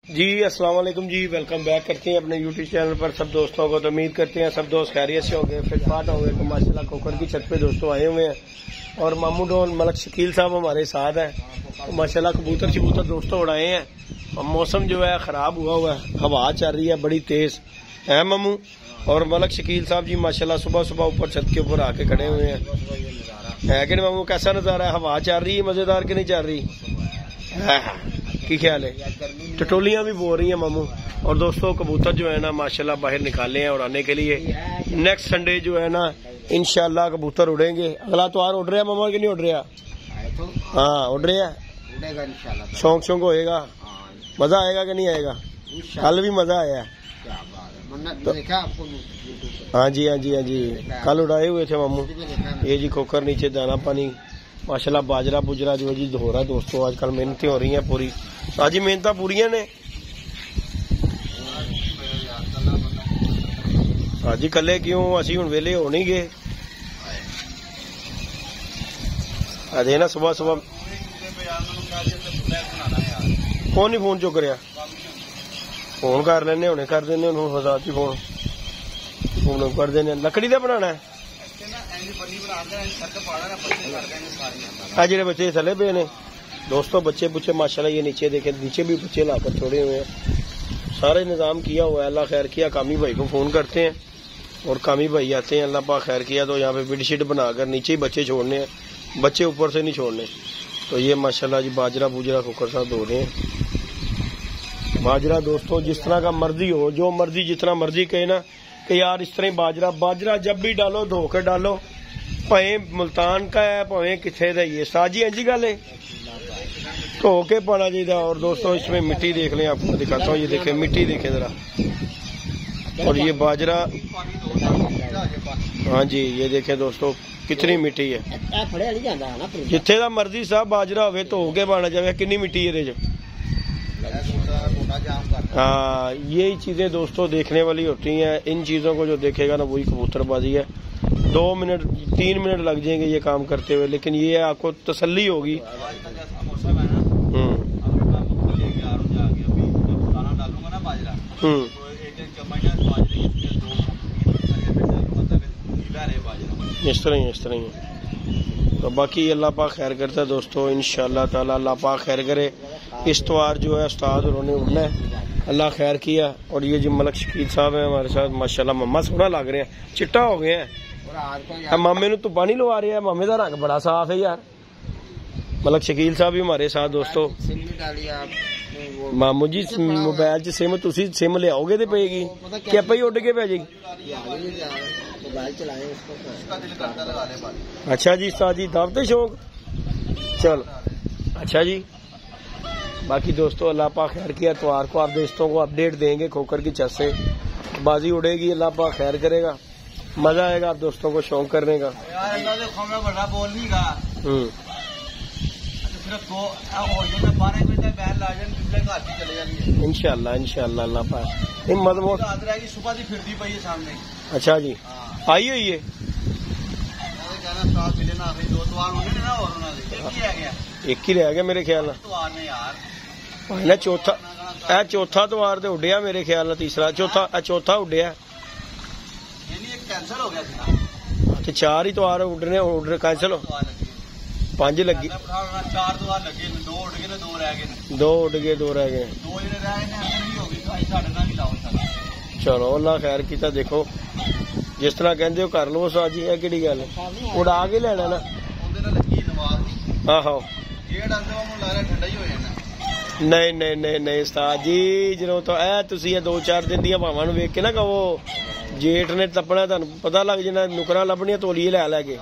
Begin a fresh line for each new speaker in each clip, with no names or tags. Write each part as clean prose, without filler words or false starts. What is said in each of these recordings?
जी अस्सलाम वालेकुम जी, welcome back करते हैं अपने यूट्यूब चैनल पर सब दोस्तों को। तो उम्मीद करते हैं सब दोस्त खैरियत से होंगे, फिटफाट होंगे। तो माशाल्लाह कोकर की छत पे दोस्तों आए हुए हैं और मामू डॉन मलक शकील साहब हमारे साथ हैं। तो माशाल्लाह कबूतर शबूतर दोस्तों उड़ाए हैं और मौसम जो है खराब हुआ है, हवा चल रही है बड़ी तेज है मामू। और मलक शकील साहब जी माशाल्लाह सुबह सुबह ऊपर छत के ऊपर आके खड़े हुए हैं। है कि नहीं मामू, कैसा नजारा है? हवा चल रही है मजेदार की नहीं चल रही है? की ख्याल है? टटोलियां भी बोल रही हैं मामू। और दोस्तों कबूतर जो है ना माशाल्लाह बाहर निकाले हैं उड़ाने के लिए। नेक्स्ट संडे जो है ना इंशाल्लाह कबूतर उड़ेंगे। अगला त्योहार उड़ रहा है मामा कि नहीं उड़ रहा? हाँ उड़ रहा है, शौक शौक होएगा, मजा आएगा कि नहीं आएगा? कल भी मजा आया तो, हाँ जी हाँ जी हाँ जी, कल उड़ाए हुए थे मामू। ये जी कोकर नीचे दाना पानी माशाल्लाह बाजरा बुजरा जो जी हो रहा है दोस्तों। आजकल मेहनतें हो रही हैं पूरी, आज ही मेहनत पूरी ने। आज ही कले क्यों असी हुण वेले हो नहीं गए अजे ना सुबह सुबह कौन नहीं फोन चुक रहा? फोन कर लेने हुणे कर देने हजार ही फोन फोन कर देने। लकड़ी का बनाना है जेडे बच्चे थले पे ने दोस्तों, बच्चे बुच्चे माशाल्लाह ये नीचे देखे, नीचे भी बच्चे लाकर छोड़े हुए हैं। सारे निजाम किया हुआ है, अल्लाह खैर किया। कामी भाई को फोन करते हैं और कामी भाई आते हैं, अल्लाह पाक खैर किया। तो यहाँ पे बेडशीट बनाकर नीचे ही बच्चे छोड़ने हैं, बच्चे ऊपर से नहीं छोड़ने। तो ये माशाल्लाह जी बाजरा बुजरा कुकर साथ धो रहे हैं। बाजरा दोस्तों जिस तरह का मर्जी हो, जो मर्जी जितना मर्जी कहे ना कि यार इस तरह बाजरा बाजरा जब भी डालो धो कर डालो, भावे मुल्तान का है भावे किथे का ही है। साजी ऐसी गल है, धो के पाना चाहिए। और दोस्तों इसमें मिट्टी देख लें, आपको दिखाता हूँ। ये देखें मिट्टी देखें जरा। और ये बाजरा, हाँ जी ये देखें दोस्तों कितनी मिट्टी है। जिथे का मर्जी साहब बाजरा हो धो के पाना चाहिए। कितनी मिट्टी है? हाँ यही चीजें दोस्तों देखने वाली होती हैं। इन चीजों को जो देखेगा ना वही कबूतरबाजी है। 2 मिनट 3 मिनट लग जाएंगे ये काम करते हुए, लेकिन ये आपको तसल्ली होगी। इस तरह ही। तो बाकी अल्लाह पाक खैर करता है दोस्तों, इंशाअल्लाह ताला अल्लाह पाक खैर करे। इस त्योहार जो है उस्ताद उन्होंने उड़ना है, अल्लाह खैर किया। और ये जो मलक शकील साहब है हमारे साथ माशाल्लाह, मम्मा सोना लग रहे हैं, चिट्टा हो गए हैं। मामे नु धुप्पा नहीं लवा रहे हैं, मामे का रंग बड़ा साफ है यार। मलक शकील साहब भी हमारे साथ दोस्तों। मामू जी मोबाइल च सिम तुसी सिम लियाओगे तो पेगी कि आप ही उड़ के पै जाएगी? अच्छा जी उस्ताद जी दावते शौक, चलो अच्छा जी। बाकी दोस्तों अल्लाह पाक खैर किया। त्योहार को आप दोस्तों को अपडेट देंगे। खोकर की छत से बाजी उड़ेगी, अल्लाह पाक खैर करेगा, मजा आएगा आप दोस्तों को शौक करने का। इंशाअल्लाह इंशाअल्लाह अल्लाह पाक मत अच्छा जी आई हुई है। एक ही रह गया मेरे ख्याल ना। चौथा त्योहार तो उड्या मेरे ख्याल, तीसरा चौथा उड्या। 4 ही त्योहार उड़ने कैंसल हो, 5 लगी, 2 उड़ गए 2 रह गए। चलो अल्लाह खैर किया। देखो जिस तरह कहते हो कर लो साजी, है कि गल उड़ा के लेना ना। आहो नहीं नहीं नहीं नहीं उस्ताद जी, जो तो ऐ तुसी 2-4 दिन दी हवावां नूं वेख के ना कहो जेठ ने तपना, तुहानूं पता लग जाना नुकरां लभणियां तोलिए लै के।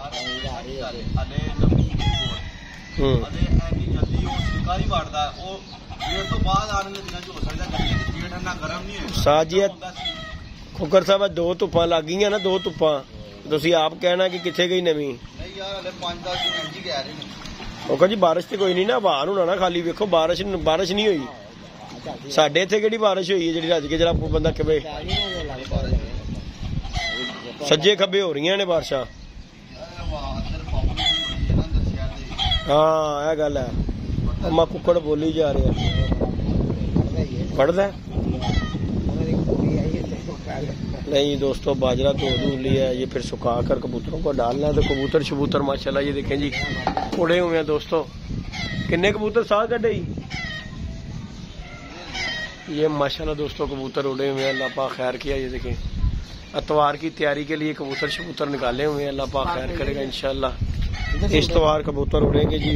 साजी खुकर साहब 2 धुप्पां लग गई ना, 2 धुप्पां तुसी आप कहना कि किथे गई नवीं। ओके जी बारिश तो कोई नहीं ना, हवा होना ना खाली। वेखो बारिश नहीं हुई साडे इत्थे, केड़ी बारिश हुई है जी रज के जरा बंदा कहे। सज्जे खब्बे हो रही ने बारिशां। हाँ यह गल है, अम्मा कुकड़ बोली जा रहे हैं। पढ़ता नहीं दोस्तों, बाजरा तो धो लिया है, ये फिर सुखा कर कबूतरों को डालना है। तो कबूतर शबूतर माशाल्लाह ये देखें जी उड़े हुए हैं दोस्तों। किन्ने कबूतर साथ कटे ये माशाल्लाह दोस्तों, कबूतर उड़े हुए हैं। अल्लाह पाक खैर किया। ये देखें अतवार की तैयारी के लिए कबूतर शबूतर निकाले हुए हैं। अल्लाह पाक खैर करेगा इंशाल्लाह। इस तवार कबूतर उड़ेंगे जी,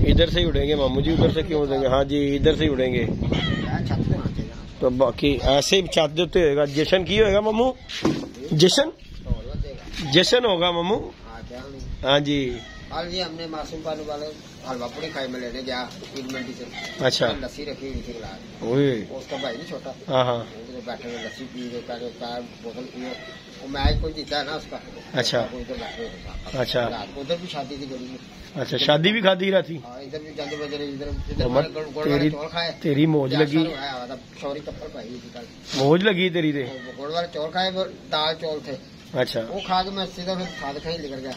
इधर से ही उड़ेंगे मामू जी। उधर से क्यों उड़ेंगे? हाँ जी, इधर से ही उड़ेंगे। तो बाकी ऐसे ही छत देते होगा। जश्न की होगा मामू? जश्न होगा मामू। हाँ जी,
हमने मासूम पालू वाले हलवा पूरी खाई में लेने गया मंडी से।
अच्छा,
लस्सी रखी हुई थी उसका भाई नहीं छोटा।
हाँ,
बैठे हुए लस्सी पी रहे, बोतल पियो। मैं कोई जीता है ना उसका। अच्छा,
अच्छा,
उधर भी शादी थी गली में।
अच्छा, शादी भी खाती रहती।
इधर भी जाते बजे इधर
तेरी मौज लगी,
सॉरी चप्पल पाई थी।
मौज लगी तेरी थे।
गुड़ वाले चौल खाए, दाल चौल थे।
अच्छा,
वो खा के मैं सीधा फिर खाद खाई लेकर गया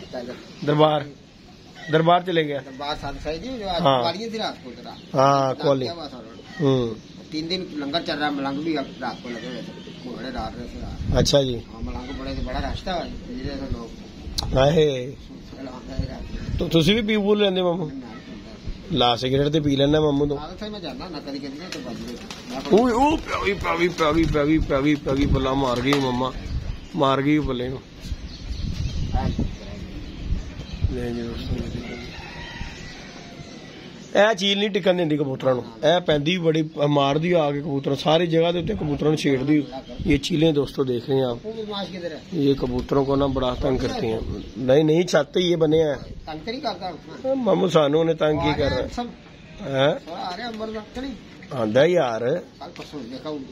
दरबार चले गया।
दरबार साथ खाई थी जो थी रात को।
हाँ, कॉली।
3 दिन लंगर चल रहा है। मलंग भी रात को लगे हुए थे, रात। अच्छा जी, मलंग बड़े बड़ा रास्ता लोग।
तो तुसी भी पी पूल लेंदे मामू? ला सिगरेट ते पी लेना मामू तो। प्यावी बला मार गई मम्मा, मार गई बल्ले को। ਇਹ ਚੀਜ਼ ਨਹੀਂ ਟਿਕਣ ਦਿੰਦੀ ਕਬੂਤਰਾਂ ਨੂੰ। ਇਹ ਪੈਂਦੀ ਬੜੀ ਮਾਰਦੀ आके कबूतर सारी जगह के उत्ते कबूतरों को छेड़ती। ये चीलें दोस्तों देख रहे हैं आप, ये कबूतरों को ना बड़ा तंग करती हैं। नहीं छत ही ये बने हैं मामू, सानू ने तंग की कर रहा है। आंदा यार,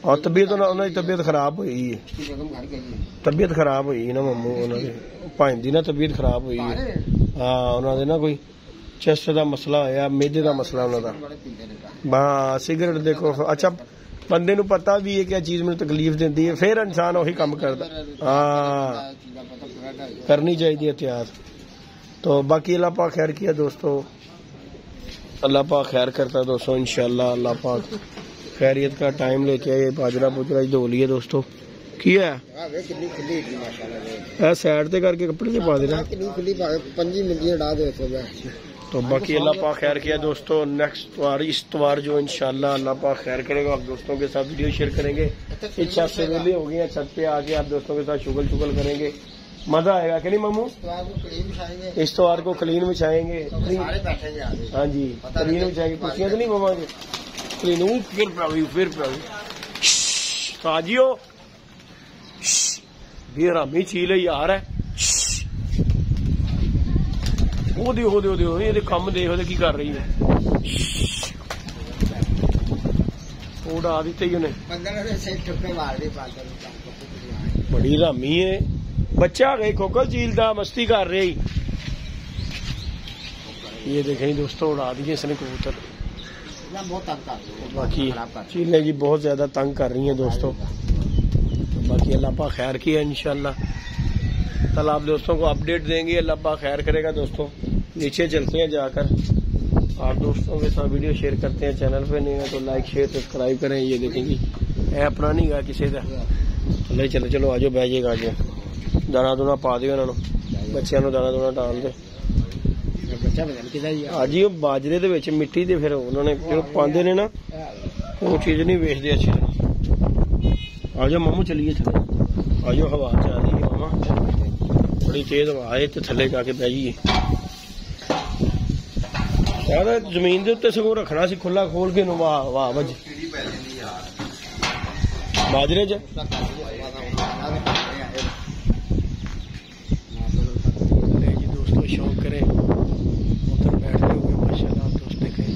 और तबीयत खराब हुई है। तबीयत खराब हुई ना मामू, भाई दी ना तबीयत खराब हुई है। हाँ, उन्होंने ना कोई चेस्ट का मसला होया, मेदे का मसला उन्होंने। हाँ, सिगरेट देखो। अच्छा, बंदे नू पता भी है क्या चीज मैंने तकलीफ देती है, फिर इंसान वही काम करता। हाँ, करनी चाहिए एहतियात। तो बाकी अल्लाह पाक खैर किया दोस्तों, अल्लाह पाक खैर करता है दोस्तों इंशाल्लाह। अल्लाह पाक खैरियत का टाइम लेके आए। बाजरा बुजरा धो लिए दोस्तों। की है सैड ते करके कपड़े से पा देना। तो बाकी अल्लाह पाक खैर किया दोस्तों। नेक्स्ट बार इस बार जो इंशाल्लाह अल्लाह पाक खैर करेगा, आप दोस्तों के साथ वीडियो शेयर करेंगे। इच्छा से वेले हो गई है, छत पे आके आप दोस्तों के साथ शुगल शुगल करेंगे, मजा आएगा कि नहीं मामू? इस त्योहार को क्लीन बिछाएंगे। हाँ जी, क्लीन बिछाएंगे। कुर्सियां तो नहीं मामा जी क्लीन। फिर ताजियो बेरामी चील है यार है। ये कम देख की कर रही है। उड़ा दी थी उन्हें, बड़ी रामी है। बच्चा गई खोखल चील दा मस्ती कर रही। ये देखें दोस्तों, उड़ा दिए इसने कबूतर। बाकी चीलें जी बहुत ज्यादा तंग कर रही हैं दोस्तों। बाकी अल्लाह पाक खैर किया इंशाल्लाह। कल आप दोस्तों को अपडेट देंगे, अल्लाह पाक खैर करेगा दोस्तों। नीचे चलते हैं जाकर, आप दोस्तों के साथ वीडियो शेयर करते हैं। चैनल पे नहीं है तो लाइक शेयर सब्सक्राइब करें। ये देखेंगे है अपना नहीं गा किसी का। चलो चलो आजो बह जाएगा। आज दाना दूना पा दो उन्होंने, बच्चों को दाना दूना डाल दे। आज ही बाजरे दे विच मिट्टी दे फिर उन्होंने जो पाते ने ना, वो चीज नहीं वेचते अच्छी तरह। आ जाओ मामू, चलिए चले आ जाओ। हवा जा रही है मामा, बड़ी तेज हवा है। तो थले जाके बह जाइए। यार जमीन के उत्ते सगों रखना सी खुला खोल के वाह वज बाजरे च। दोस्तों शौक करें उधर बैठते हुए माशाल्लाह दोस्त देखें।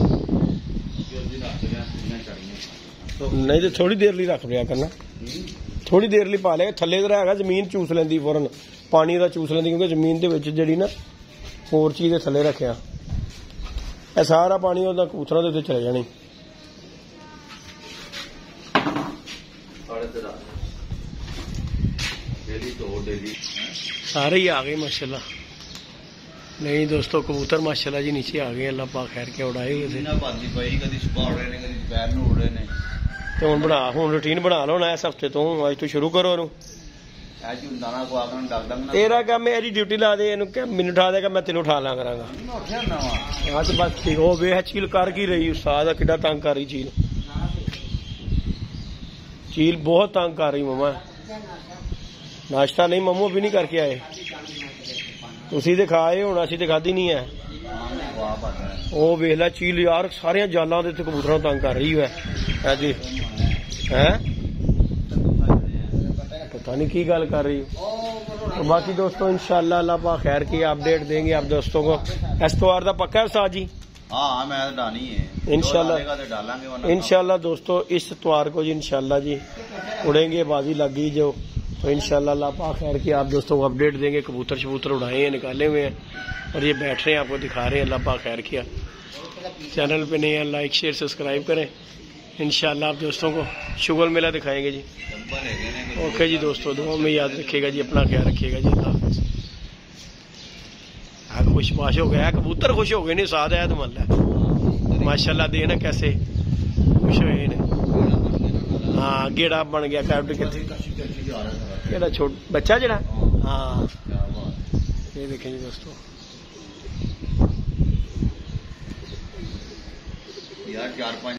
नहीं तो थोड़ी देर लिए रख लिया करना, थोड़ी देर लिए पा लिया। थले तो है जमीन चूस लेंदी फौरन, पानी का चूस लेंदी, क्योंकि जमीन के विच जिहड़ी ना होर चीज दे थले रखिया सारा पानी ओदा कबूतरां दे उत्ते चले जानी। सारे ही आ गए माशाल्लाह। नहीं दोस्तों कबूतर माशाल्लाह जी नीचे आ गए। अल्लाह पाक खैर के उड़ाए हुए थे। ਤੇ ਹੁਣ ਬਣਾ, ਹੁਣ ਰੂਟੀਨ ਬਣਾ ਲਓ ਨਾ ਇਸ ਹਫਤੇ ਤੋਂ, ਅੱਜ ਤੋਂ ਸ਼ੁਰੂ ਕਰੋ ਇਹਨੂੰ। ਤੇਰਾ ਕੰਮ ਹੈ ਇਹਦੀ ਡਿਊਟੀ ਲਾ ਦੇ, ਇਹਨੂੰ ਕਿ ਮੈਨੂੰ ਉਠਾ ਦੇਗਾ, ਮੈਂ ਤੈਨੂੰ ਉਠਾ ਲਿਆ ਕਰਾਂਗਾ। ਹਾਂ ਤੇ ਬਸ ਠੀਕ ਹੋ ਵੇ। ਚੀਲ ਕਰ ਕੀ ਰਹੀ ਉਸਤਾਦ, ਕਿੱਡਾ ਤੰਗ ਕਰ ਰਹੀ ਚੀਲ, चील बहुत तंग कर रही मम्मा। नाश्ता नहीं मम्मू भी नहीं करके आए, तुसी ते खाए होना, असीं ते खाधी नहीं है। ओ वेख लै चील यार, सारिया जालां दे ते कबूतरां तंग कर रही है जी। है पता नहीं की गल कर रही। तो बाकी दोस्तों इंशाल्लाह अल्लाह पाक खैर की अपडेट देंगे आप दोस्तों को। इस्तवार दा पक्का है उस्ताद जी? हाँ मैं डाली है इंशाल्लाह। इंशाल्लाह दोस्तों इस इतवार को जी इंशाल्लाह जी उड़ेंगे, बाजी लगी जो, तो इंशाल्लाह अल्लाह पाक खैर की आप दोस्तों को अपडेट देंगे। कबूतर शबूतर उड़ाए हैं, निकाले हुए हैं और ये बैठ रहे हैं, आपको दिखा रहे हैं। अल्लाह पाक खैर किया। चैनल पे नए हैं, लाइक शेयर सब्सक्राइब करें। इंशाल्लाह आप दोस्तों को शुगर मेला दिखाएंगे जी। ओके जी दोस्तों, दुआ में याद रखिएगा जी, अपना ख्याल रखिएगा जी। अल्लाह हाफ़िज़। खुशबाश हो गया कबूतर, खुश हो गए ने साथ है तो मतलब माशाल्लाह देना कैसे खुश हुए ने। हाँ गेड़ा बन गया कैप्टन कितने छोट बच्चा जरा। हाँ ये देखें जी दोस्तों यार 4-5